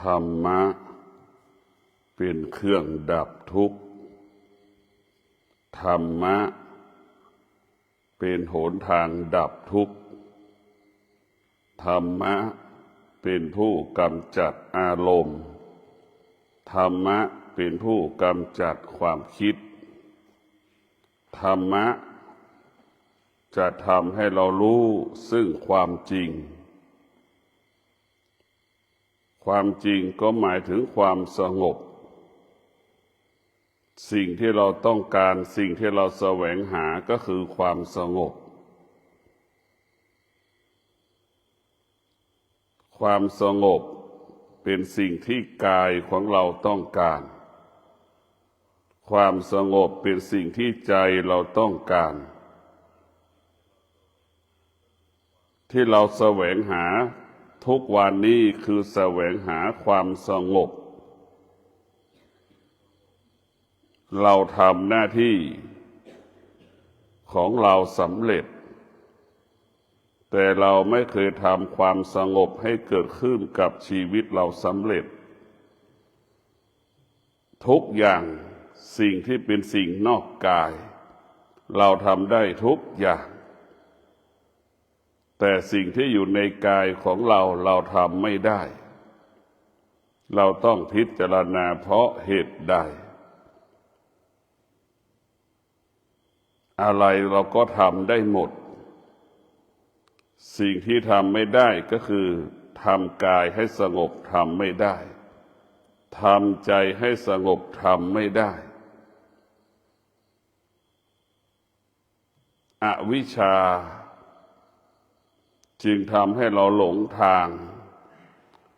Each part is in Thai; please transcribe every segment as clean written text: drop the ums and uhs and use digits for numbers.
ธรรมะเป็นเครื่องดับทุกข์ธรรมะเป็นหนทางดับทุกข์ธรรมะเป็นผู้กำจัดอารมณ์ธรรมะเป็นผู้กำจัดความคิดธรรมะจะทำให้เรารู้ซึ่งความจริงความจริงก็หมายถึงความสงบสิ่งที่เราต้องการสิ่งที่เราแสวงหาก็คือความสงบความสงบเป็นสิ่งที่กายของเราต้องการความสงบเป็นสิ่งที่ใจเราต้องการที่เราแสวงหาทุกวันนี้คือแสวงหาความสงบเราทำหน้าที่ของเราสำเร็จแต่เราไม่เคยทำความสงบให้เกิดขึ้นกับชีวิตเราสำเร็จทุกอย่างสิ่งที่เป็นสิ่งนอกกายเราทำได้ทุกอย่างแต่สิ่งที่อยู่ในกายของเราทำไม่ได้เราต้องพิจารณาเพราะเหตุใดอะไรเราก็ทำได้หมดสิ่งที่ทำไม่ได้ก็คือทำกายให้สงบทำไม่ได้ทำใจให้สงบทำไม่ได้อวิชชาจึงทำให้เราหลงทาง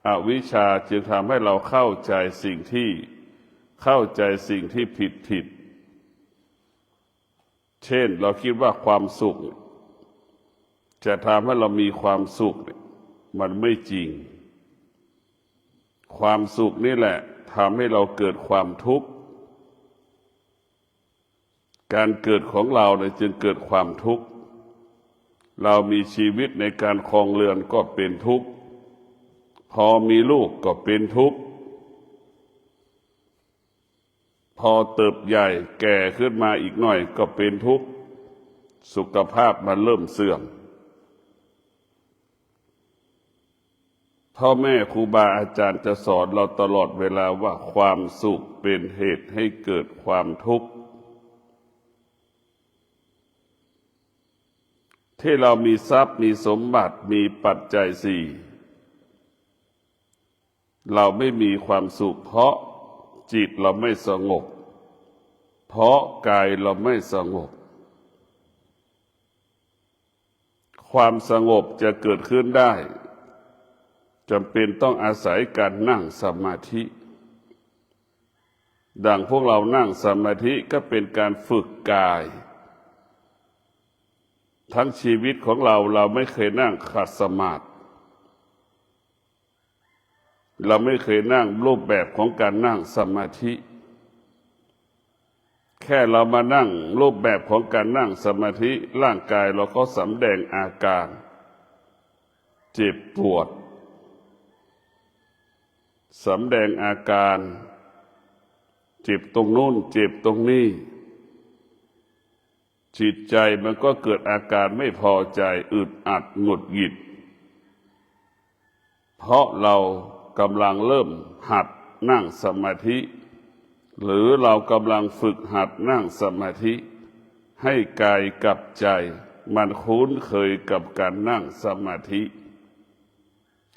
อวิชชาจึงทำให้เราเข้าใจสิ่งที่ผิดเช่นเราคิดว่าความสุขจะทำให้เรามีความสุขมันไม่จริงความสุขนี่แหละทำให้เราเกิดความทุกข์การเกิดของเราเนี่ยจึงเกิดความทุกข์เรามีชีวิตในการครองเรือนก็เป็นทุกข์พอมีลูกก็เป็นทุกข์พอเติบใหญ่แก่ขึ้นมาอีกหน่อยก็เป็นทุกข์สุขภาพมันเริ่มเสื่อมพ่อแม่ครูบาอาจารย์จะสอนเราตลอดเวลาว่าความสุขเป็นเหตุให้เกิดความทุกข์ที่เรามีทรัพย์มีสมบัติมีปัจจัยสี่เราไม่มีความสุขเพราะจิตเราไม่สงบเพราะกายเราไม่สงบความสงบจะเกิดขึ้นได้จำเป็นต้องอาศัยการนั่งสมาธิดังพวกเรานั่งสมาธิก็เป็นการฝึกกายทั้งชีวิตของเราไม่เคยนั่งขัดสมาธิเราไม่เคยนั่งรูปแบบของการนั่งสมาธิแค่เรามานั่งรูปแบบของการนั่งสมาธิร่างกายเราก็สำแดงอาการเจ็บปวดสำแดงอาการเจ็บตรงโน้นเจ็บตรงนี้จิตใจมันก็เกิดอาการไม่พอใจอึดอัดหงุดหงิดเพราะเรากำลังเริ่มหัดนั่งสมาธิหรือเรากำลังฝึกหัดนั่งสมาธิให้กายกับใจมันคุ้นเคยกับการนั่งสมาธิ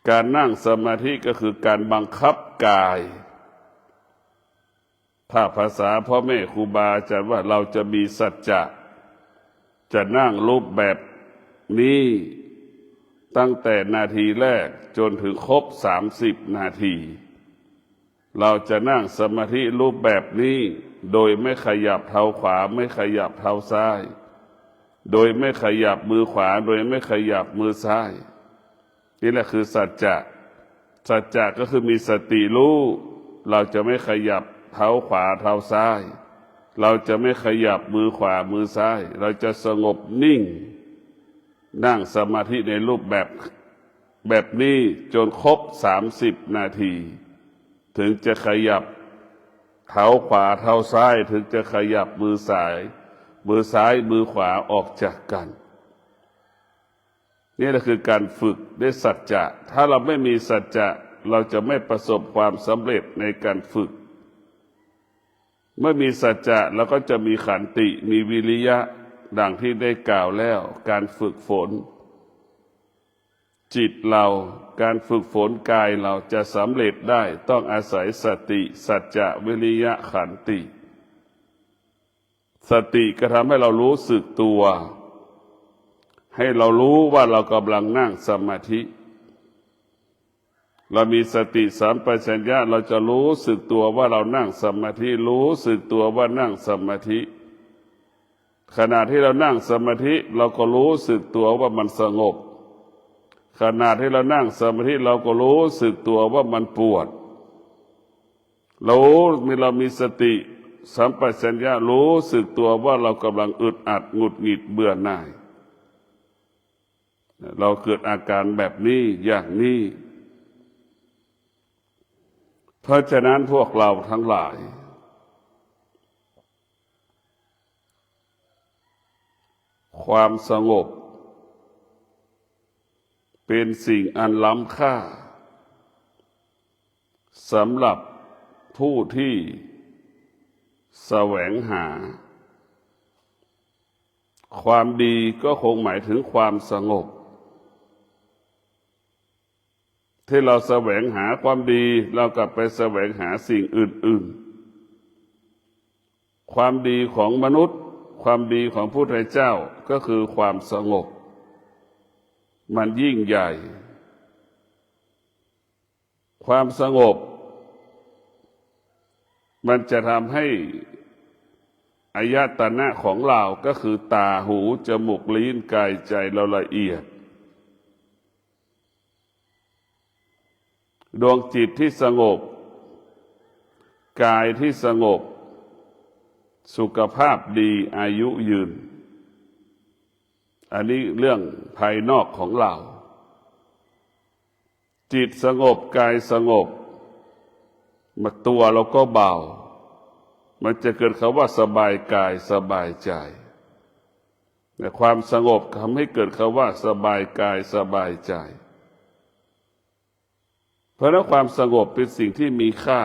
การนั่งสมาธิก็คือการบังคับกายถ้าภาษาพ่อแม่ครูบาอาจารย์ว่าเราจะมีสัจจะจะนั่งรูปแบบนี้ตั้งแต่นาทีแรกจนถึงครบ30 นาทีเราจะนั่งสมาธิรูปแบบนี้โดยไม่ขยับเท้าขวาไม่ขยับเท้าซ้ายโดยไม่ขยับมือขวาโดยไม่ขยับมือซ้ายนี่แหละคือสัจจะสัจจะก็คือมีสติรู้เราจะไม่ขยับเท้าขวาเท้าซ้ายเราจะไม่ขยับมือขวามือซ้ายเราจะสงบนิ่งนั่งสมาธิในรูปแบบนี้จนครบ30 นาที ถึงจะขยับเท้าขวาเท้าซ้ายถึงจะขยับมือซ้ายมือขวาออกจากกันนี่แหละคือการฝึกด้วยสัจจะถ้าเราไม่มีสัจจะเราจะไม่ประสบความสำเร็จในการฝึกเมื่อมีสัจจะเราก็จะมีขันติมีวิริยะดังที่ได้กล่าวแล้วการฝึกฝนจิตเราการฝึกฝนกายเราจะสำเร็จได้ต้องอาศัยสติสัจจะวิริยะขันติสติก็ทำให้เรารู้สึกตัวให้เรารู้ว่าเรากำลังนั่งสมาธิเรามีสติสัมปชัญญะเราจะรู้สึกตัวว่าเรานั่งสมาธิรู้สึกตัวว่านั่งสมาธิขณะที่เรานั่งสมาธิเราก็รู้สึกตัวว่ามันสงบขณะที่เรานั่งสมาธิเราก็รู้สึกตัวว่ามันปวดเรามีสติสัมปชัญญะรู้สึกตัวว่าเรากำลังอึดอัดหงุดหงิดเบื่อหน่ายเราเกิดอาการแบบนี้อย่างนี้เพราะฉะนั้นพวกเราทั้งหลายความสงบเป็นสิ่งอันล้ำค่าสำหรับผู้ที่แสวงหาความดีก็คงหมายถึงความสงบที่เราแสวงหาความดีเรากลับไปแสวงหาสิ่งอื่นๆความดีของมนุษย์ความดีของพระพุทธเจ้าก็คือความสงบมันยิ่งใหญ่ความสงบมันจะทำให้อายตนะของเราก็คือตาหูจมูกลิ้นกายใจเราละเอียดดวงจิตที่สงบกายที่สงบสุขภาพดีอายุยืนอันนี้เรื่องภายนอกของเราจิตสงบกายสงบมาตัวเราก็เบามันจะเกิดคำว่าสบายกายสบายใจแต่ความสงบทำให้เกิดคำว่าสบายกายสบายใจเพราะนั้นความสงบเป็นสิ่งที่มีค่า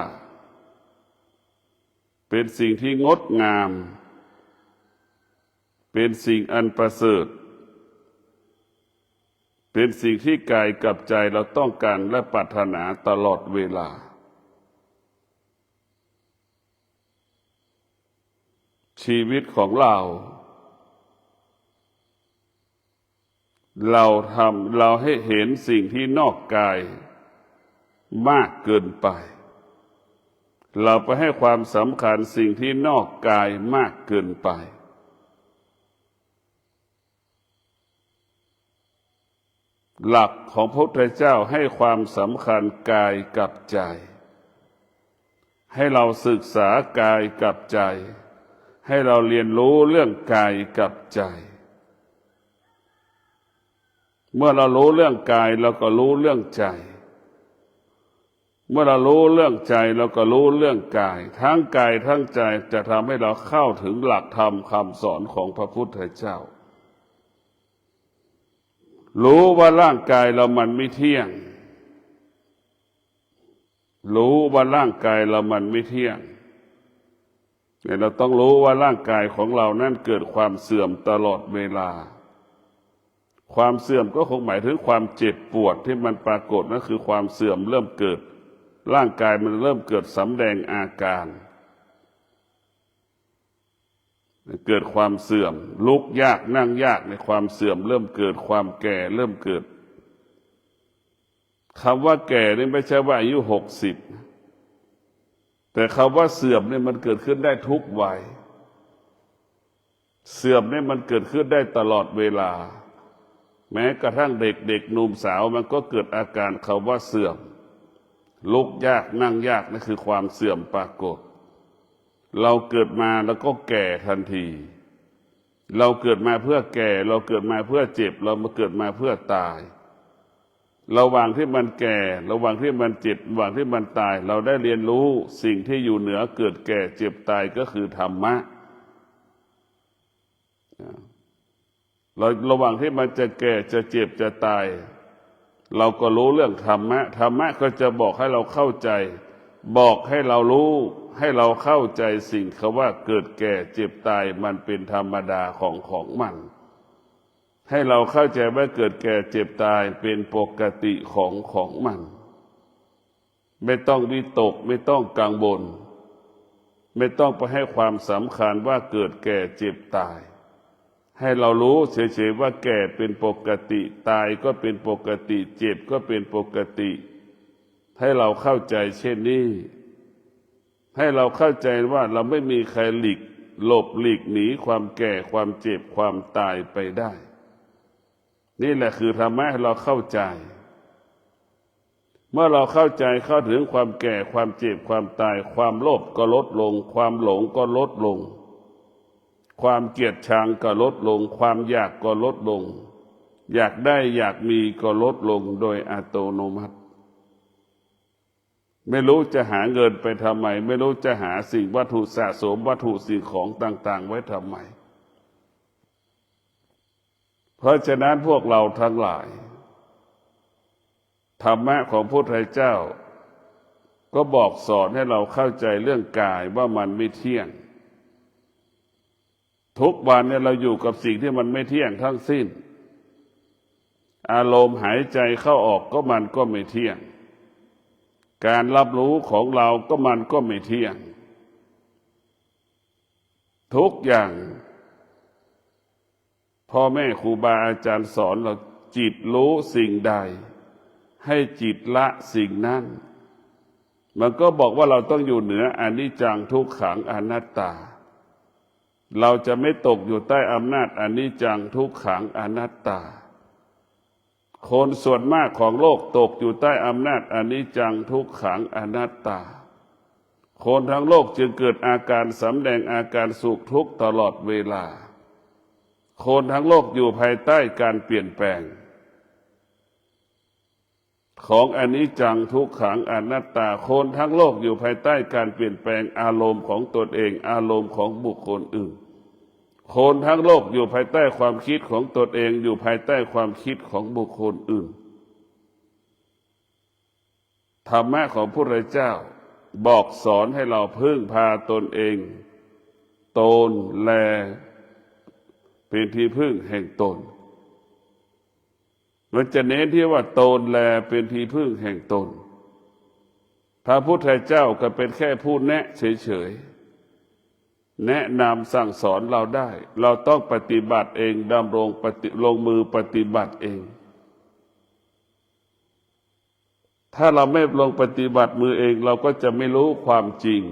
เป็นสิ่งที่งดงามเป็นสิ่งอันประเสริฐเป็นสิ่งที่กายกับใจเราต้องการและปรารถนาตลอดเวลาชีวิตของเราให้เห็นสิ่งที่นอกกายมากเกินไปเราไปให้ความสำคัญสิ่งที่นอกกายมากเกินไปหลักของพระพุทธเจ้าให้ความสำคัญกายกับใจให้เราศึกษากายกับใจให้เราเรียนรู้เรื่องกายกับใจเมื่อเรารู้เรื่องกายเราก็รู้เรื่องใจเมื่อเรารู้เรื่องใจเราก็รู้เรื่องกายทั้งกายทั้งใจจะทำให้เราเข้าถึงหลักธรรมคำสอนของพระพุทธเจ้ารู้ว่าร่างกายเรามันไม่เที่ยงรู้ว่าร่างกายเรามันไม่เที่ยงแต่เราต้องรู้ว่าร่างกายของเรานั้นเกิดความเสื่อมตลอดเวลาความเสื่อมก็คงหมายถึงความเจ็บปวดที่มันปรากฏนั่นคือความเสื่อมเริ่มเกิดร่างกายมันเริ่มเกิดสำแดงอาการเกิดความเสื่อมลุกยากนั่งยากในความเสื่อมเริ่มเกิดความแก่เริ่มเกิดคำว่าแก่นี่ไม่ใช่ว่าอายุ60แต่คำว่าเสื่อมนี่มันเกิดขึ้นได้ทุกวัยเสื่อมนี่มันเกิดขึ้นได้ตลอดเวลาแม้กระทั่งเด็กหนุ่มสาวมันก็เกิดอาการคำว่าเสื่อมลุกยากนั่งยากนั่นคือความเสื่อมปรากฏเราเกิดมาแล้วก็แก่ทันทีเราเกิดมาเพื่อแก่เราเกิดมาเพื่อเจ็บเรามาเกิดมาเพื่อตาย ระหว่างที่มันแก่ระหว่างที่มันเจ็บระหว่างที่มันตายเราได้เรียนรู้สิ่งที่อยู่เหนือเกิดแก่เจ็บตายก็คือธรรมะเราระหว่างที่มันจะแก่จะเจ็บจะตายเราก็รู้เรื่องธรรมะธรรมะก็จะบอกให้เราเข้าใจบอกให้เรารู้ให้เราเข้าใจสิ่งคำว่าเกิดแก่เจ็บตายมันเป็นธรรมดาของมันให้เราเข้าใจว่าเกิดแก่เจ็บตายเป็นปกติของมันไม่ต้องวิตกไม่ต้องกังวลไม่ต้องไปให้ความสำคัญว่าเกิดแก่เจ็บตายให้เรารู้เฉยๆว่าแก่เป็นปกติตายก็เป็นปกติเจ็บก็เป็นปกติให้เราเข้าใจเช่นนี้ให้เราเข้าใจว่าเราไม่มีใครหลีกหนีความแก่ความเจ็บความตายไปได้นี่แหละคือธรรมะให้เราเข้าใจเมื่อเราเข้าใจเข้าถึงความแก่ความเจ็บความตายความโลภก็ลดลงความหลงก็ลดลงความเกลียดชังก็ลดลงความอยากก็ลดลงอยากได้อยากมีก็ลดลงโดยอัตโนมัติไม่รู้จะหาเงินไปทำไมไม่รู้จะหาสิ่งวัตถุสะสมวัตถุสิ่งของต่างๆไว้ทำไมเพราะฉะนั้นพวกเราทั้งหลายธรรมะของพระพุทธเจ้าก็บอกสอนให้เราเข้าใจเรื่องกายว่ามันไม่เที่ยงทุกวันเนี่ยเราอยู่กับสิ่งที่มันไม่เที่ยงทั้งสิ้นอารมณ์หายใจเข้าออกก็มันก็ไม่เที่ยงการรับรู้ของเราก็มันก็ไม่เที่ยงทุกอย่างพ่อแม่ครูบาอาจารย์สอนเราจิตรู้สิ่งใดให้จิตละสิ่งนั้นมันก็บอกว่าเราต้องอยู่เหนืออนิจจังทุกขังอนัตตาเราจะไม่ตกอยู่ใต้อำนาจอนิจจังทุกขังอนัตตาคนส่วนมากของโลกตกอยู่ใต้อำนาจอนิจจังทุกขังอนัตตาคนทั้งโลกจึงเกิดอาการสำแดงอาการสุขทุกข์ตลอดเวลาคนทั้งโลกอยู่ภายใต้การเปลี่ยนแปลงของอนิจจังทุกขังอนัตตาคนทั้งโลกอยู่ภายใต้การเปลี่ยนแปลงอารมณ์ของตนเองอารมณ์ของบุคคลอื่นคนทั้งโลกอยู่ภายใต้ความคิดของตนเองอยู่ภายใต้ความคิดของบุคคลอื่นธรรมะของพระพุทธเจ้าบอกสอนให้เราพึ่งพาตนเองตนแลเป็นที่พึ่งแห่งตนมันจะเน้นที่ว่าตนแลเป็นที่พึ่งแห่งตนพระพุทธเจ้าก็เป็นแค่ผู้แนะเฉยๆแนะนำสั่งสอนเราได้เราต้องปฏิบัติเองดำรงลงมือปฏิบัติเองถ้าเราไม่ลงปฏิบัติมือเองเราก็จะไม่รู้ความจริง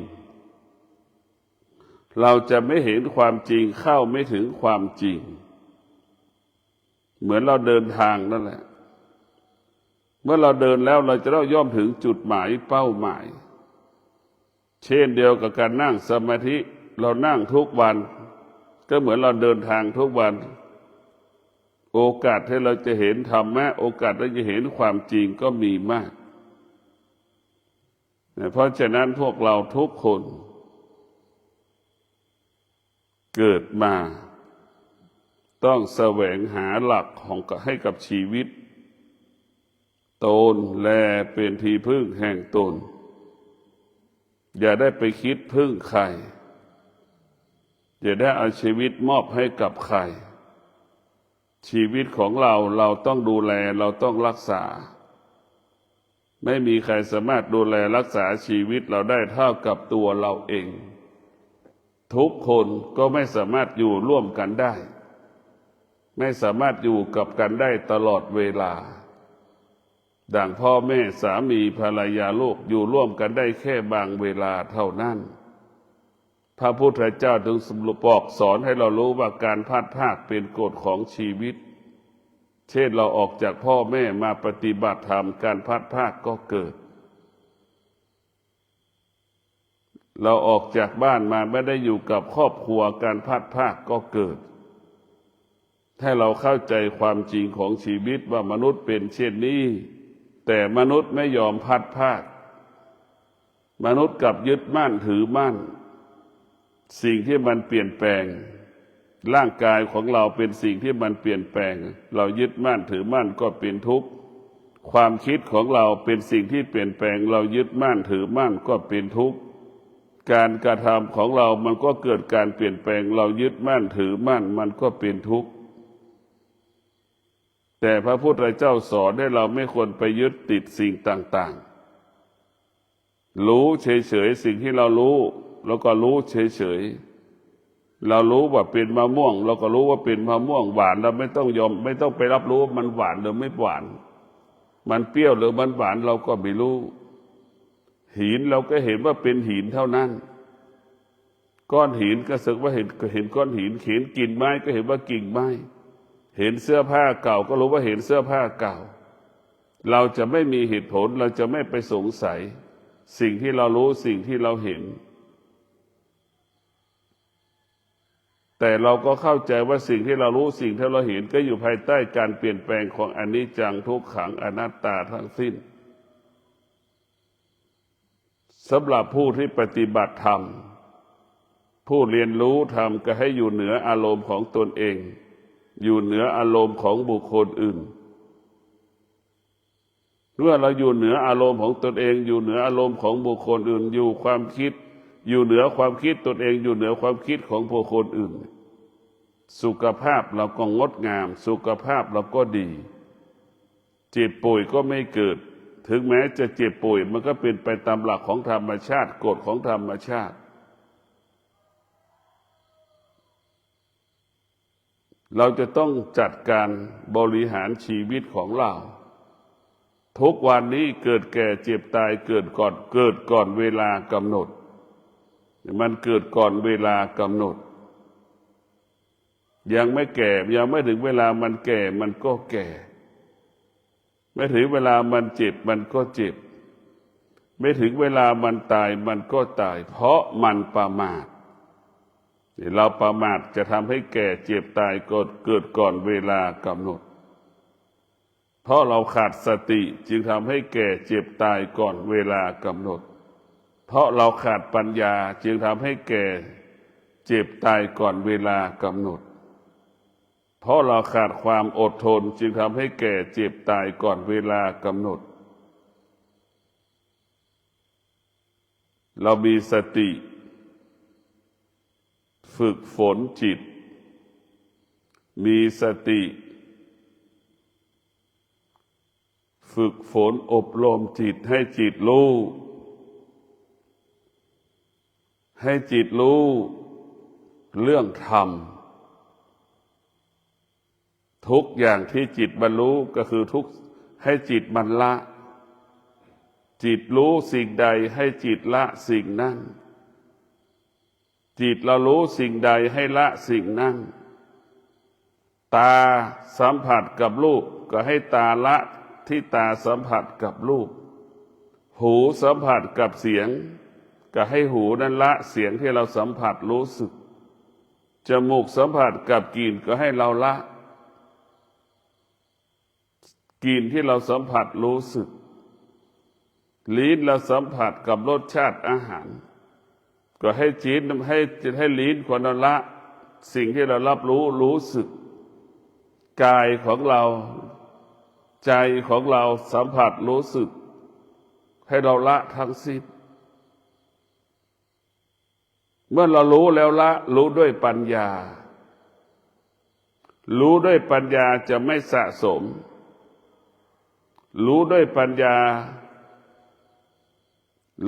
เราจะไม่เห็นความจริงเข้าไม่ถึงความจริงเหมือนเราเดินทางนั่นแหละเมื่อเราเดินแล้วเราจะต้องย่อมถึงจุดหมายเป้าหมายเช่นเดียวกับการนั่งสมาธิเรานั่งทุกวันก็เหมือนเราเดินทางทุกวันโอกาสที่เราจะเห็นธรรมะโอกาสที่จะเห็นความจริงก็มีมากเพราะฉะนั้นพวกเราทุกคนเกิดมาต้องแสวงหาหลักของให้กับชีวิตตนแลเป็นที่พึ่งแห่งตนอย่าได้ไปคิดพึ่งใครอย่าได้เอาชีวิตมอบให้กับใครชีวิตของเราต้องดูแลเราต้องรักษาไม่มีใครสามารถดูแลรักษาชีวิตเราได้เท่ากับตัวเราเองทุกคนก็ไม่สามารถอยู่ร่วมกันได้ไม่สามารถอยู่กับกันได้ตลอดเวลาดังพ่อแม่สามีภรรยาลูกอยู่ร่วมกันได้แค่บางเวลาเท่านั้นพระพุทธเจ้าจึงบอกสอนให้เรารู้ว่าการพลัดพรากเป็นกฎของชีวิตเช่นเราออกจากพ่อแม่มาปฏิบัติธรรมการพลัดพรากก็เกิดเราออกจากบ้านมาไม่ได้อยู่กับครอบครัวการพลัดพรากก็เกิดให้เราเข้าใจความจริงของชีวิตว่ามนุษย์เป็นเช่นนี้ แต่มนุษย์ไม่ยอมพัดภาคมนุษย์กลับยึดมั่นถือมั่นสิ่งที่มันเปลี่ยนแปลงร่างกายของเราเป็นสิ่งที่มันเปลี่ยนแปลงเรายึดมั่นถือมั่นก็เป็นทุกข์ความคิดของเราเป็นสิ่งที่เปลี่ยนแปลงเรายึดมั่นถือมั่นก็เป็นทุกข์การกระทำของเรามันก็เกิดการเปลี่ยนแปลงเรายึดมั่นถือมั่นมันก็เป็นทุกข์แต่พระพุทธเจ้าสอนให้เราไม่ควรไปยึดติดสิ่งต่างๆรู้เฉยๆสิ่งที่เรารู้เราก็รู้เฉยๆเรารู้ว่าเป็นมะม่วงเราก็รู้ว่าเป็นมะม่วงหวานเราไม่ต้องไปรับรู้ว่ามันหวานหรือไม่หวานมันเปรี้ยวหรือมันหวานเราก็ไม่รู้หินเราก็เห็นว่าเป็นหินเท่านั้นก้อนหินก็สึกว่าเห็นก้อนหินเห็นกิ่งไม้ก็เห็นว่ากิ่งไม้เห็นเสื้อผ้าเก่าก็รู้ว่าเห็นเสื้อผ้าเก่าเราจะไม่มีเหตุผลเราจะไม่ไปสงสัยสิ่งที่เรารู้สิ่งที่เราเห็นแต่เราก็เข้าใจว่าสิ่งที่เรารู้สิ่งที่เราเห็นก็อยู่ภายใต้การเปลี่ยนแปลงของอนิจจังทุกขังอนัตตาทั้งสิ้นสำหรับผู้ที่ปฏิบัติธรรมผู้เรียนรู้ธรรมก็ให้อยู่เหนืออารมณ์ของตนเองอยู่เหนืออารมณ์ของบุคคลอื่นเมื่อเราอยู่เหนืออารมณ์ของตนเองอยู่เหนืออารมณ์ของบุคคลอื่นอยู่ความคิดอยู่เหนือความคิดตนเองอยู่เหนือความคิดของบุคคลอื่นสุขภาพเราก็งดงามสุขภาพเราก็ดีเจ็บป่วยก็ไม่เกิดถึงแม้จะเจ็บป่วยมันก็เป็นไปตามหลักของธรรมชาติกฎของธรรมชาติเราจะต้องจัดการบริหารชีวิตของเราทุกวันนี้เกิดแก่เจ็บตายเกิดก่อนเวลากำหนดมันเกิดก่อนเวลากำหนดยังไม่แก่ยังไม่ถึงเวลามันแก่มันก็แก่ไม่ถึงเวลามันเจ็บมันก็เจ็บไม่ถึงเวลามันตายมันก็ตายเพราะมันประมาทเราประมาทจะทำให้แก่เจ็บตายเกิดก่อนเวลากำหนดเพราะเราขาดสติจึงทำให้แก่เจ็บตายก่อนเวลากำหนดเพราะเราขาดปัญญาจึงทำให้แก่เจ็บตายก่อนเวลากำหนดเพราะเราขาดความอดทนจึงทำให้แก่เจ็บตายก่อนเวลากำหนดเรามีสติฝึกฝนจิตมีสติฝึกฝนอบรมจิตให้จิตรู้ให้จิตรู้เรื่องธรรมทุกอย่างที่จิตบรรลุก็คือทุกให้จิตมันละจิตรู้สิ่งใดให้จิตละสิ่งนั้นจิตเรารู้สิ่งใดให้ละสิ่งนั้นตาสัมผัสกับรูปก็ให้ตาละที่ตาสัมผัสกับรูปหูสัมผัสกับเสียงก็ให้หูนั้นละเสียงที่เราสัมผัสรู้สึกจมูกสัมผัสกับกลิ่นก็ให้เราละกลิ่นที่เราสัมผัสรู้สึกลิ้นเราสัมผัสกับรสชาติอาหารก็ให้จิตให้ลิ้นของเราละสิ่งที่เรารับรู้สึกกายของเราใจของเราสัมผัสรู้สึกให้เราละทั้งสิ้นเมื่อเรารู้แล้วละรู้ด้วยปัญญารู้ด้วยปัญญาจะไม่สะสมรู้ด้วยปัญญา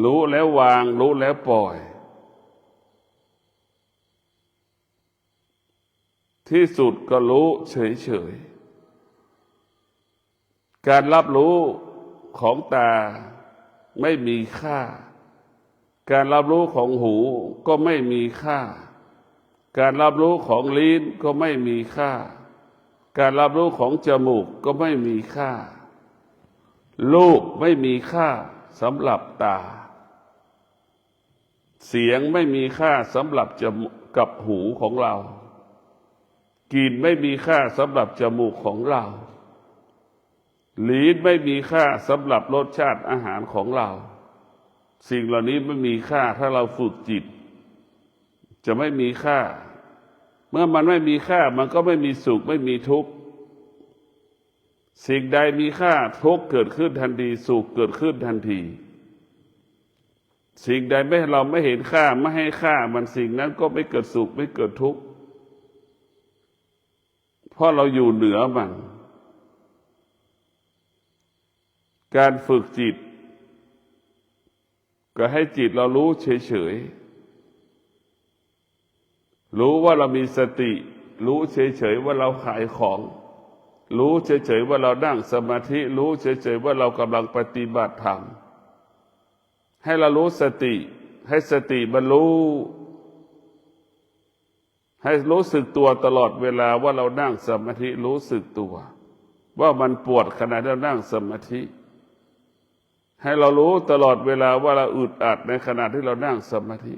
รู้แล้ววางรู้แล้วปล่อยที่สุดก็รู้เฉยๆการรับรู้ของตาไม่มีค่าการรับรู้ของหูก็ไม่มีค่าการรับรู้ของลิ้นก็ไม่มีค่าการรับรู้ของจมูกก็ไม่มีค่ารูปไม่มีค่าสำหรับตาเสียงไม่มีค่าสำหรับจมูกกับหูของเรากลิ่นไม่มีค่าสำหรับจมูกของเรา ลิ้นไม่มีค่าสำหรับรสชาติอาหารของเราสิ่งเหล่านี้ไม่มีค่าถ้าเราฝึกจิตจะไม่มีค่าเมื่อมันไม่มีค่ามันก็ไม่มีสุขไม่มีทุกข์สิ่งใดมีค่าทุกข์เกิดขึ้นทันทีสุขเกิดขึ้นทันทีสิ่งใดเราไม่เห็นค่าไม่ให้ค่ามันสิ่งนั้นก็ไม่เกิดสุขไม่เกิดทุกข์เพราะเราอยู่เหนือมันการฝึกจิตก็ให้จิตเรารู้เฉยๆรู้ว่าเรามีสติรู้เฉยๆว่าเราขายของรู้เฉยๆว่าเรานั่งสมาธิรู้เฉยๆว่าเรากำลังปฏิบัติธรรมให้เรารู้สติให้สติบรรลุให้รู้สึกตัวตลอดเวลาว่าเรานั่งสมาธิรู้สึกตัวว่ามันปวดขณะที่เรานั่งสมาธิให้เรารู้ตลอดเวลาว่าเราอึดอัดในขณะที่เรานั่งสมาธิ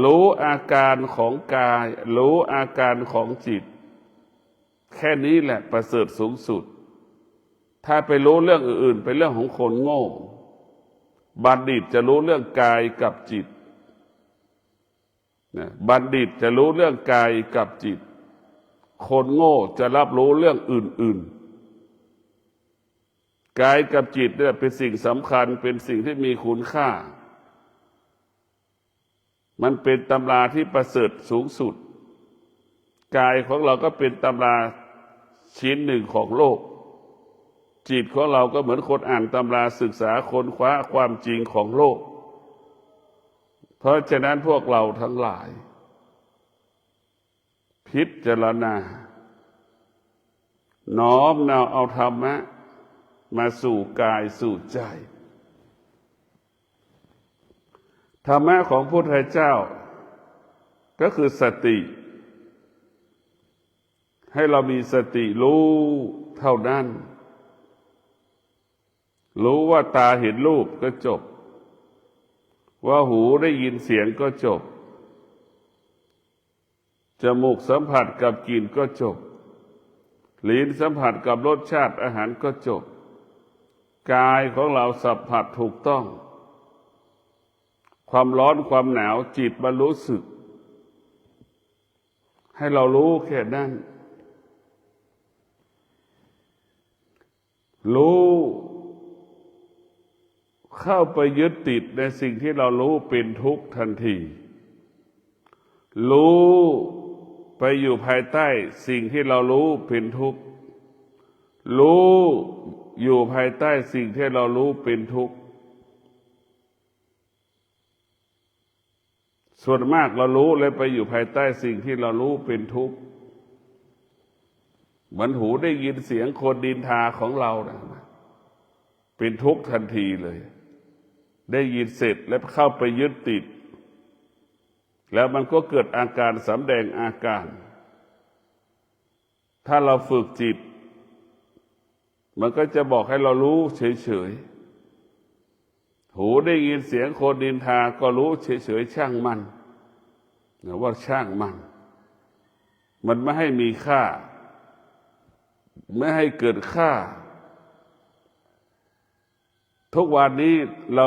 รู้อาการของกายรู้อาการของจิตแค่นี้แหละประเสริฐสูงสุดถ้าไปรู้เรื่องอื่นๆเป็นเรื่องของคนโง่บัณฑิตจะรู้เรื่องกายกับจิตบัณฑิตจะรู้เรื่องกายกับจิตคนโง่จะรับรู้เรื่องอื่นๆกายกับจิตเนี่ยเป็นสิ่งสำคัญเป็นสิ่งที่มีคุณค่ามันเป็นตำราที่ประเสริฐสูงสุดกายของเราก็เป็นตำราชิ้นหนึ่งของโลกจิตของเราก็เหมือนคนอ่านตำราศึกษาค้นคว้าความจริงของโลกเพราะฉะนั้นพวกเราทั้งหลายพิจารณาน้อมนำเอาธรรมะมาสู่กายสู่ใจธรรมะของพุทธเจ้าก็คือสติให้เรามีสติรู้เท่านั้นรู้ว่าตาเห็นรูปก็จบว่าหูได้ยินเสียงก็จบจมูกสัมผัสกับกลิ่นก็จบลิ้นสัมผัสกับรสชาติอาหารก็จบกายของเราสัมผัสถูกต้องความร้อนความหนาวจิตมันรู้สึกให้เรารู้แค่นั้นรู้เข้าไปยึดติดในสิ่งที่เรารู้เป็นทุกข์ทันทีรู้ไปอยู่ภายใต้สิ่งที่เรารู้เป็นทุกข์รู้อยู่ภายใต้สิ่งที่เรารู้เป็นทุกข์ส่วนมากเรารู้เลยไปอยู่ภายใต้สิ่งที่เรารู้เป็นทุกข์เหมือนหูได้ยินเสียงคนดินทาของเรานะเป็นทุกข์ทันทีเลยได้ยินเสร็จแล้วเข้าไปยึดติดแล้วมันก็เกิดอาการสำแดงอาการถ้าเราฝึกจิตมันก็จะบอกให้เรารู้เฉยๆหูได้ยินเสียงคนดินทาก็รู้เฉยๆช่างมันว่าช่างมันไม่ให้มีค่าไม่ให้เกิดค่าทุกวันนี้เรา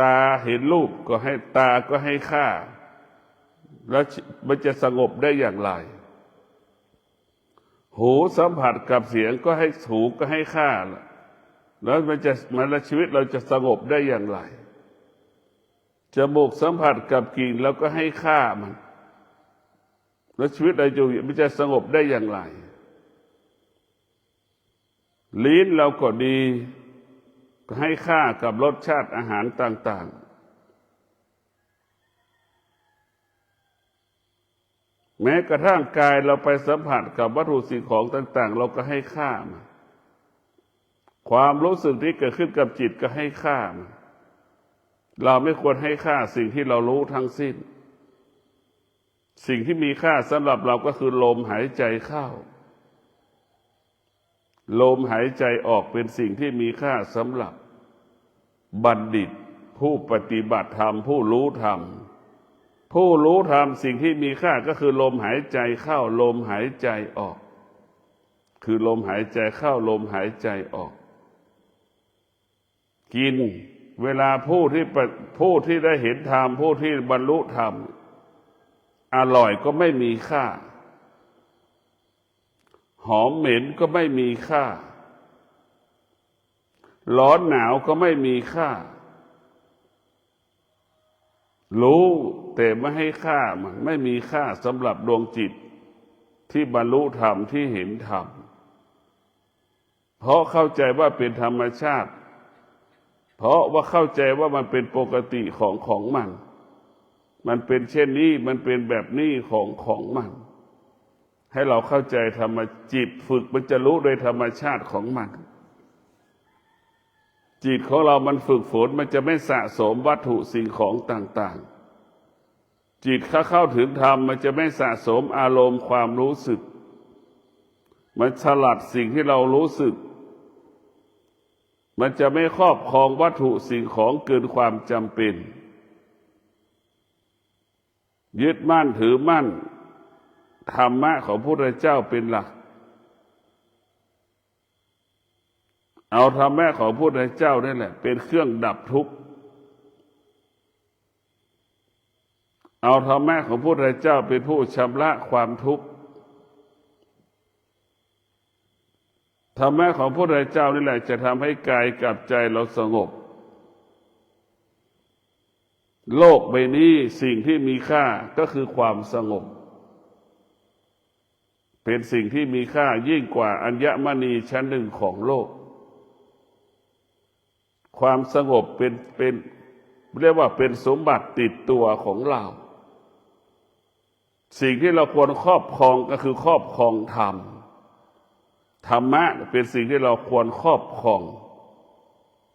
ตาเห็นรูปก็ให้ตาก็ให้ค่าแล้วมันจะสงบได้อย่างไรหูสัมผัสกับเสียงก็ให้หูก็ให้ค่าแล้วชีวิตเราจะสงบได้อย่างไรจมูกสัมผัสกับกลิ่นเราก็ให้ค่ามันแล้วชีวิตเราจะสงบได้อย่างไรลิ้นเราก็ดีก็ให้ค่ากับรสชาติอาหารต่างๆแม้กระทั่งกายเราไปสัมผัสกับวัตถุสิ่งของต่างๆเราก็ให้ค่ามันความรู้สึกที่เกิดขึ้นกับจิตก็ให้ค่ามันเราไม่ควรให้ค่าสิ่งที่เรารู้ทั้งสิ้นสิ่งที่มีค่าสำหรับเราก็คือลมหายใจเข้าลมหายใจออกเป็นสิ่งที่มีค่าสำหรับบัณฑิตผู้ปฏิบัติธรรมผู้รู้ธรรมสิ่งที่มีค่าก็คือลมหายใจเข้าลมหายใจออก คือลมหายใจเข้าลมหายใจออกกินเวลาผู้ที่ได้เห็นธรรมผู้ที่บรรลุธรรมอร่อยก็ไม่มีค่าหอมเหม็นก็ไม่มีค่าร้อนหนาวก็ไม่มีค่ารู้แต่ไม่ให้ค่ามันไม่มีค่าสำหรับดวงจิตที่บรรลุธรรมที่เห็นธรรมเพราะเข้าใจว่าเป็นธรรมชาติเพราะว่าเข้าใจว่ามันเป็นปกติของมันเป็นเช่นนี้มันเป็นแบบนี้ของมันให้เราเข้าใจธรรมจิตฝึกมันจะรู้โดยธรรมชาติของมันจิตของเรามันฝึกฝนมันจะไม่สะสมวัตถุสิ่งของต่างๆจิตเข้าถึงธรรมมันจะไม่สะสมอารมณ์ความรู้สึกมันสลัดสิ่งที่เรารู้สึกมันจะไม่ครอบครองวัตถุสิ่งของเกินความจำเป็นยึดมั่นถือมั่นธรรมะของพระพุทธเจ้าเป็นหลักเอาธรรมะของพระพุทธเจ้านี่แหละเป็นเครื่องดับทุกข์เอาธรรมะของพระพุทธเจ้าเป็นผู้ชำระความทุกข์ธรรมะของพระพุทธเจ้านี่แหละจะทำให้กายกับใจเราสงบโลกใบนี้สิ่งที่มีค่าก็คือความสงบเป็นสิ่งที่มีค่ายิ่งกว่าอัญมณีชั้นหนึ่งของโลกความสงบเป็นเรียกว่าเป็นสมบัติติดตัวของเราสิ่งที่เราควรครอบครองก็คือครอบครองธรรมธรรมะเป็นสิ่งที่เราควรครอบครอง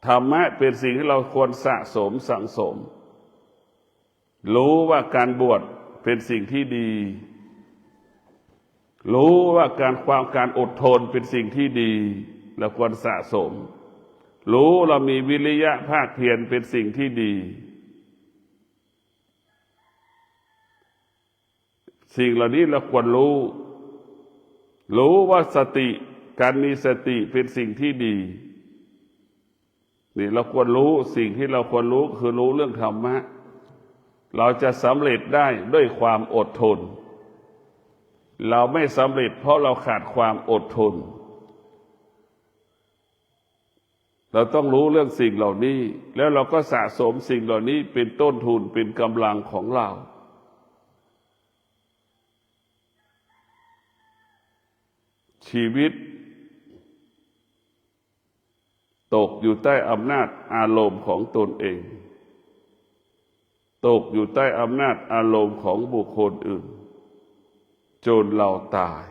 ธรรมะเป็นสิ่งที่เราควรสะสมสั่งสมรู้ว่าการบวชเป็นสิ่งที่ดีรู้ว่าการอดทนเป็นสิ่งที่ดีเราควรสะสมรู้เรามีวิริยะภาคเพียรเป็นสิ่งที่ดีสิ่งเหล่านี้เราควรรู้ว่าสติการมีสติเป็นสิ่งที่ดีนี่เราควรรู้สิ่งที่เราควรรู้คือรู้เรื่องธรรมะเราจะสำเร็จได้ด้วยความอดทนเราไม่สำเร็จเพราะเราขาดความอดทนเราต้องรู้เรื่องสิ่งเหล่านี้แล้วเราก็สะสมสิ่งเหล่านี้เป็นต้นทุนเป็นกำลังของเราชีวิตตกอยู่ใต้อำนาจอารมณ์ของตนเองตกอยู่ใต้อำนาจอารมณ์ของบุคคลอื่นจนเราตาย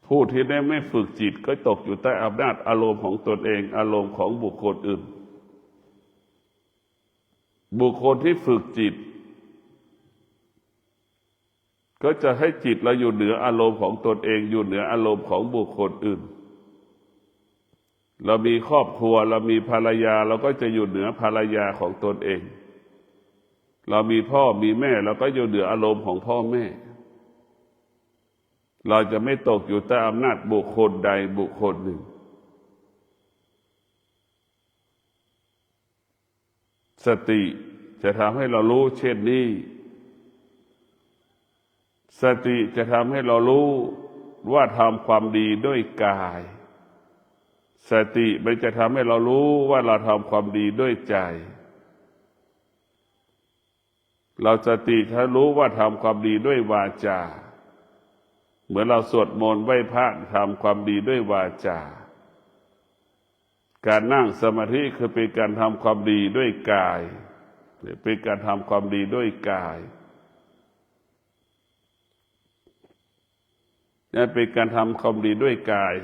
ผู้ที่ได้ไม่ฝึกจิตก็ตกอยู่ใต้อำนาจอารมณ์ของตนเองอารมณ์ของบุคคลอื่นบุคคลที่ฝึกจิตก็จะให้จิตเราอยู่เหนืออารมณ์ของตนเองอยู่เหนืออารมณ์ของบุคคลอื่นเรามีครอบครัวเรามีภรรยาเราก็จะอยู่เหนือภรรยาของตนเองเรามีพ่อมีแม่เราก็อยู่เหนืออารมณ์ของพ่อแม่เราจะไม่ตกอยู่ใต้อำนาจบุคคลใดบุคคลหนึ่งสติจะทำให้เรารู้เช่นนี้สติจะทำให้เรารู้ว่าทำความดีด้วยกายสติมันจะทำให้เรารู้ว่าเราทำความดีด้วยใจเราสติถ้ารู้ว่าทำความดีด้วยวาจาเหมือนเราสวดมนต์ไหว้พระทำความดีด้วยวาจาการนั่งสมาธิคือเป็นการทำความดีด้วยกายเป็นการทำความดีด้วยกายนี่เป็นการทำความดีด้วยกาย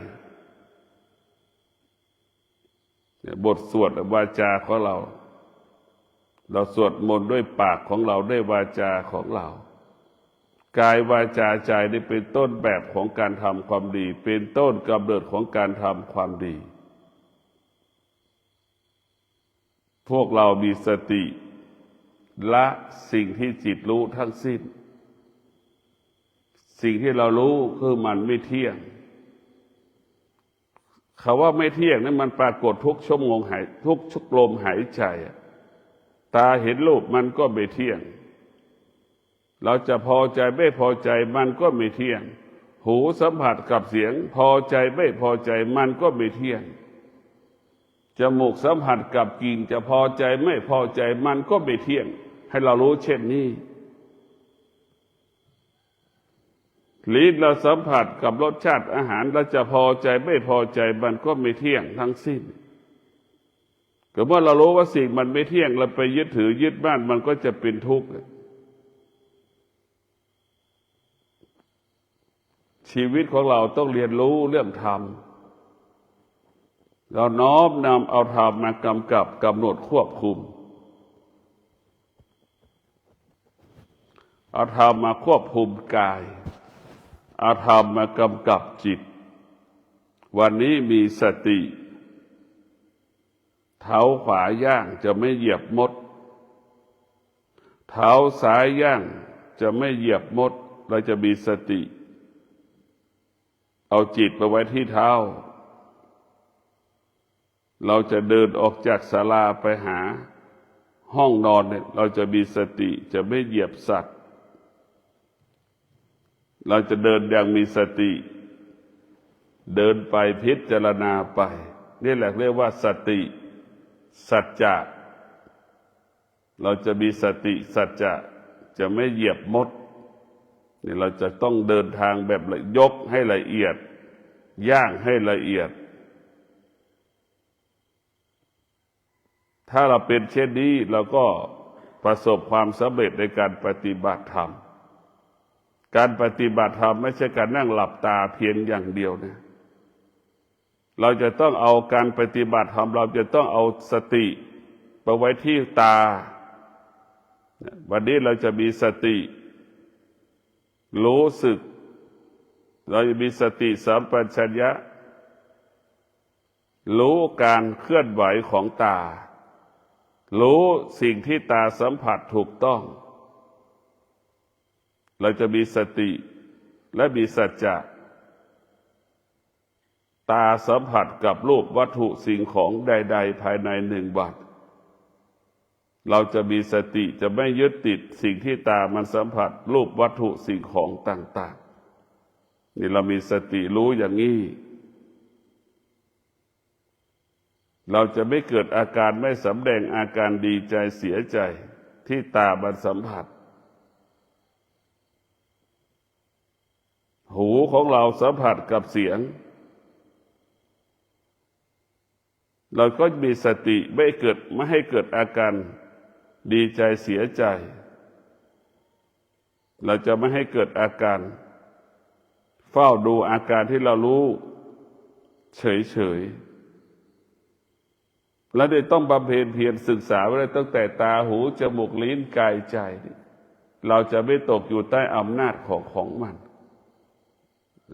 บทสวดวาจาของเราสวดมนต์ด้วยปากของเราด้วยวาจาของเรากายวาจาใจนี่เป็นต้นแบบของการทำความดีเป็นต้นกำเนิดของการทำความดีพวกเรามีสติละสิ่งที่จิตรู้ทั้งสิ้น สิ่งที่เรารู้คือมันไม่เที่ยงคำว่าไม่เที่ยงนั้นมันปรากฏทุกชั่วโมงทุกลมหายใจตาเห็นรูปมันก็ไม่เที่ยงเราจะพอใจไม่พอใจมันก็ไม่เที่ยงหูสัมผัสกับเสียงพอใจไม่พอใจมันก็ไม่เที่ยงจมูกสัมผัสกับกลิ่นจะพอใจไม่พอใจมันก็ไม่เที่ยงให้เรารู้เช่นนี้ลิ้นเราสัมผัสกับรสชาติอาหารเราจะพอใจไม่พอใจมันก็ไม่เที่ยงทั้งสิ้นก็เมื่อเรารู้ว่าสิ่งมันไม่เที่ยงเราไปยึดถือยึดมั่นมันก็จะเป็นทุกข์ชีวิตของเราต้องเรียนรู้เรื่องธรรมเราน้อมนำเอาธรรมมากำกับกำหนดควบคุมเอาธรรมมาควบคุมกายเอาธรรมมากำกับจิตวันนี้มีสติเท้าขวาย่างจะไม่เหยียบมดเท้าซ้ายย่างจะไม่เหยียบมดเราจะมีสติเอาจิตไปไว้ที่เท้าเราจะเดินออกจากศาลาไปหาห้องนอนเนี่ยเราจะมีสติจะไม่เหยียบสัตว์เราจะเดินอย่างมีสติเดินไปพิจารณาไปนี่แหละเรียกว่าสติสัจจะเราจะมีสติสัจจะจะไม่เหยียบมดนี่เราจะต้องเดินทางแบบยกให้ละเอียดย่างให้ละเอียดถ้าเราเป็นเช่นนี้เราก็ประสบความสำเร็จในการปฏิบัติธรรมการปฏิบัติธรรมไม่ใช่การนั่งหลับตาเพียงอย่างเดียวนะเราจะต้องเอาการปฏิบัติธรรมเราจะต้องเอาสติไปไว้ที่ตาวันนี้เราจะมีสติรู้สึกเราจะมีสติสัมปชัญญะรู้การเคลื่อนไหวของตารู้สิ่งที่ตาสัมผัสถูกต้องเราจะมีสติและมีสัจจะตาสัมผัสกับรูปวัตถุสิ่งของใดๆภายใน1 วันเราจะมีสติจะไม่ยึดติดสิ่งที่ตามันสัมผัสรูปวัตถุสิ่งของต่างๆนี่เรามีสติรู้อย่างนี้เราจะไม่เกิดอาการไม่สำแดงอาการดีใจเสียใจที่ตามันสัมผัสหูของเราสัมผัสกับเสียงเราก็มีสติไม่ให้เกิดอาการดีใจเสียใจเราจะไม่ให้เกิดอาการเฝ้าดูอาการที่เรารู้เฉยๆและได้ต้องบำเพ็ญเพียรศึกษาไว้ตั้งแต่ตาหูจมูกลิ้นกายใจเราจะไม่ตกอยู่ใต้อำนาจของมัน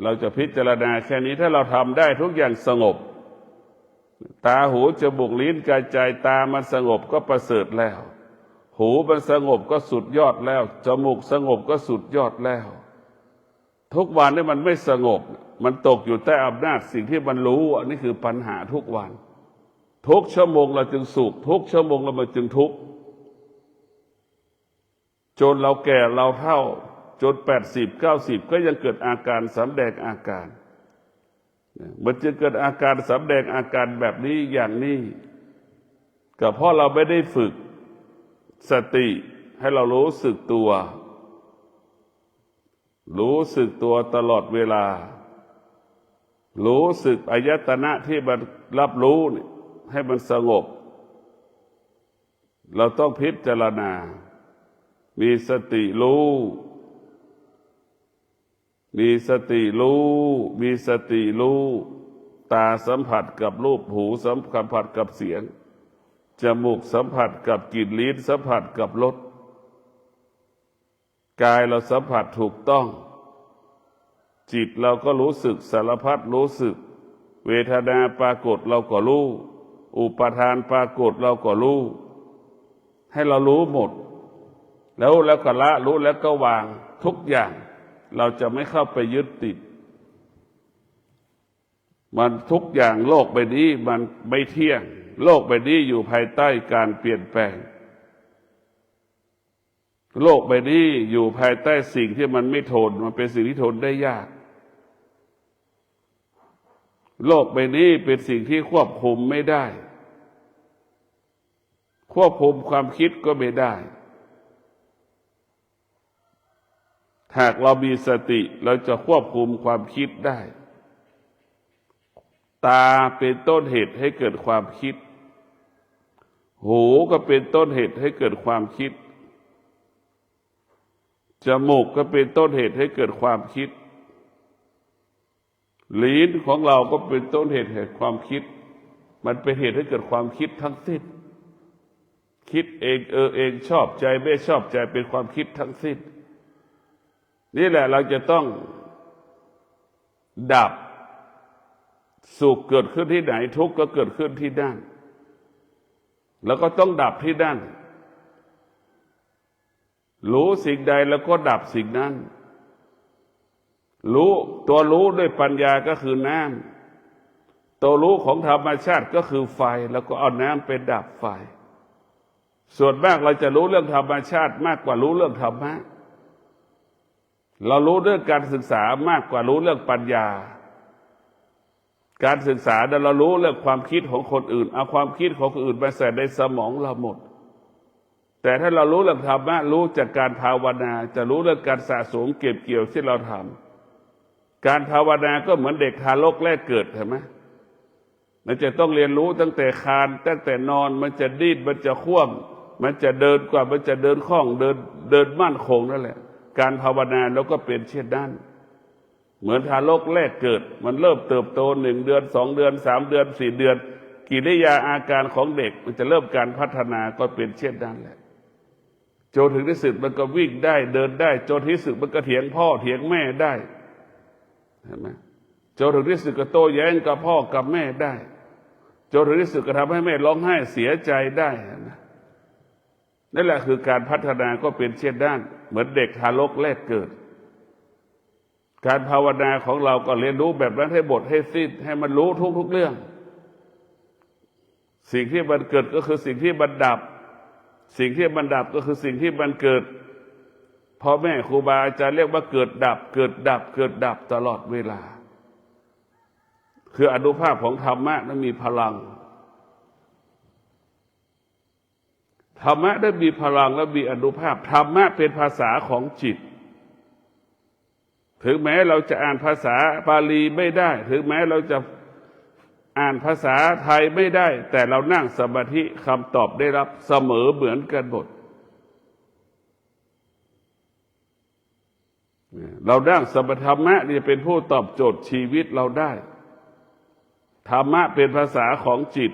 เราจะพิจารณาแค่นี้ถ้าเราทำได้ทุกอย่างสงบตาหูจมูกลิ้นกายใจตามันสงบก็ประเสริฐแล้วหูมันสงบก็สุดยอดแล้วจมูกสงบก็สุดยอดแล้วทุกวันนี้มันไม่สงบมันตกอยู่ใต้อำนาจสิ่งที่มันรู้อันนี้คือปัญหาทุกวันทุกชั่วโมงเราจึงสุขทุกชั่วโมงเราจึงทุกข์จนเราแก่เราเฒ่าจน80-90ก็ยังเกิดอาการสำแดงอาการมันจะเกิดอาการสำแดงอาการแบบนี้อย่างนี้ก็เพราะเราไม่ได้ฝึกสติให้เรารู้สึกตัวตลอดเวลารู้สึกอายตนะที่มันรับรู้ให้มันสงบเราต้องพิจารณามีสติรู้มีสติรู้ตาสัมผัสกับรูปหูสัมผัสกับเสียงจมูกสัมผัสกับกลิ่นลิ้นสัมผัสกับรสกายเราสัมผัสถูกต้องจิตเราก็รู้สึกสารพัดรู้สึกเวทนาปรากฏเราก็รู้อุปาทานปรากฏเราก็รู้ให้เรารู้หมดแล้วก็ละรู้แล้วก็วางทุกอย่าง เราจะไม่เข้าไปยึดติดมันทุกอย่างโลกใบนี้มันไม่เที่ยงโลกใบนี้อยู่ภายใต้การเปลี่ยนแปลงโลกใบนี้อยู่ภายใต้สิ่งที่มันไม่ทนมันเป็นสิ่งที่ทนได้ยากโลกใบนี้เป็นสิ่งที่ควบคุมไม่ได้ควบคุมความคิดก็ไม่ได้หากเรามีสติเราจะควบคุมความคิดได้ตาเป็นต้นเหตุให้เกิดความคิดหูก็เป็นต้นเหตุให้เกิดความคิดจมูกก็เป็นต้นเหตุให้เกิดความคิดลิ้นของเราก็เป็นต้นเหตุแห่งความคิดมันเป็นเหตุให้เกิดความคิดทั้งสิ้นคิดเองเองชอบใจไม่ชอบใจเป็นความคิดทั้งสิ้นนี่แหละเราจะต้องดับสุขเกิดขึ้นที่ไหนทุกข์ก็เกิดขึ้นที่นั่นแล้วก็ต้องดับที่นั่นรู้สิ่งใดแล้วก็ดับสิ่งนั้นรู้ตัวรู้ด้วยปัญญาก็คือน้ำตัวรู้ของธรรมชาติก็คือไฟแล้วก็เอาน้ำไปดับไฟส่วนมากเราจะรู้เรื่องธรรมชาติมากกว่ารู้เรื่องธรรมะเรารู้เรื่องการศึกษามากกว่ารู้เรื่องปัญญาการศึกษาเรารู้เรื่องความคิดของคนอื่นเอาความคิดของคนอื่นมาใส่ในสมองเราหมดแต่ถ้าเรารู้เรื่องธรรมะรู้จากการภาวนาจะรู้เรื่องการสะสมเก็บเกี่ยวที่เราทำการภาวนาก็เหมือนเด็กทารกแรกเกิดใช่ไหมมันจะต้องเรียนรู้ตั้งแต่คลานตั้งแต่นอนมันจะดิ้นมันจะคว่ำมันจะเดินกว่ามันจะเดินคล่องเดินมั่นคงนั่นแหละการภาวนาเราก็เป็นเช่นนั้นเหมือนทารกแรกเกิดมันเริ่มเติบโต1 เดือน2 เดือน3 เดือน4 เดือนกิริยาอาการของเด็กมันจะเริ่มการพัฒนาก็เป็นเช่นนั้นแหละจนถึงที่สุดมันก็วิ่งได้เดินได้จนที่สุดมันก็เถียงพ่อเถียงแม่ได้เห็นไหมจนถึงที่สุดก็โต้แย้งกับพ่อกับแม่ได้จนถึงที่สุดก็ทำให้แม่ร้องไห้เสียใจได้นะนั่นแหละคือการพัฒนาก็เป็นเช่นนั้นเหมือนเด็กทารกแรกเกิดการภาวนาของเราก็เรียนรู้แบบนั้นให้หมดให้สิ้นให้มันรู้ทุกเรื่องสิ่งที่มันเกิดก็คือสิ่งที่มันดับสิ่งที่มันดับก็คือสิ่งที่มันเกิดพ่อแม่ครูบาอาจารย์เรียกว่าเกิดดับเกิดดับเกิดดับตลอดเวลาคืออานุภาพของธรรมะนั้นมีพลังธรรมะได้มีพลังและมีอานุภาพธรรมะเป็นภาษาของจิตถึงแม้เราจะอ่านภาษาบาลีไม่ได้ถึงแม้เราจะอ่านภาษาไทยไม่ได้แต่เรานั่งสมาธิคำตอบได้รับเสมอเหมือนกันหมดเรานั่งสมาธิธรรมะนี่เป็นผู้ตอบโจทย์ชีวิตเราได้ธรรมะเป็นภาษาของจิต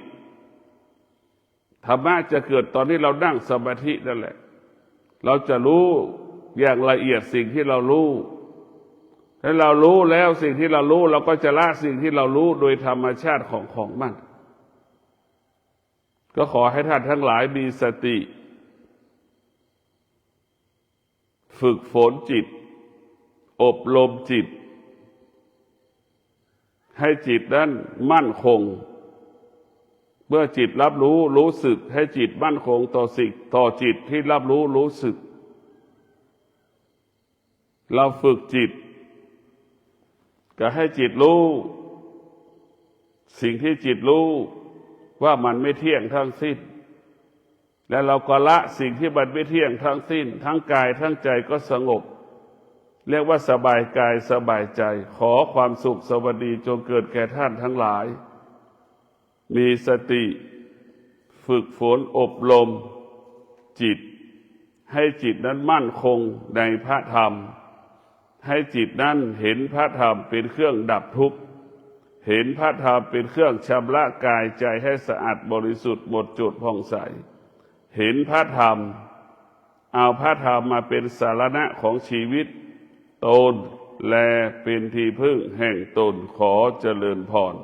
ธรรมะจะเกิดตอนที่เรานั่งสมาธินั่นแหละเราจะรู้อย่างละเอียดสิ่งที่เรารู้ถ้าเรารู้แล้วสิ่งที่เรารู้เราก็จะละสิ่งที่เรารู้โดยธรรมชาติของมันก็ขอให้ท่านทั้งหลายมีสติฝึกฝนจิตอบรมจิตให้จิตนั้นมั่นคงเมื่อจิตรับรู้รู้สึกให้จิตมั่นคงต่อจิตที่รับรู้รู้สึกเราฝึกจิตก็ให้จิตรู้สิ่งที่จิตรู้ว่ามันไม่เที่ยงทั้งสิ้นและเราก็ละสิ่งที่มันไม่เที่ยงทั้งสิ้นทั้งกายทั้งใจก็สงบเรียกว่าสบายกายสบายใจขอความสุขสวัสดีจงเกิดแก่ท่านทั้งหลายมีสติฝึกฝนอบรมจิตให้จิตนั้นมั่นคงในพระธรรมให้จิตนั้นเห็นพระธรรมเป็นเครื่องดับทุกข์เห็นพระธรรมเป็นเครื่องชำระกายใจให้สะอาดบริสุทธิ์หมดจดผ่องใสเห็นพระธรรมเอาพระธรรมมาเป็นสารณะของชีวิตตนและเป็นที่พึ่งแห่งตนขอเจริญพร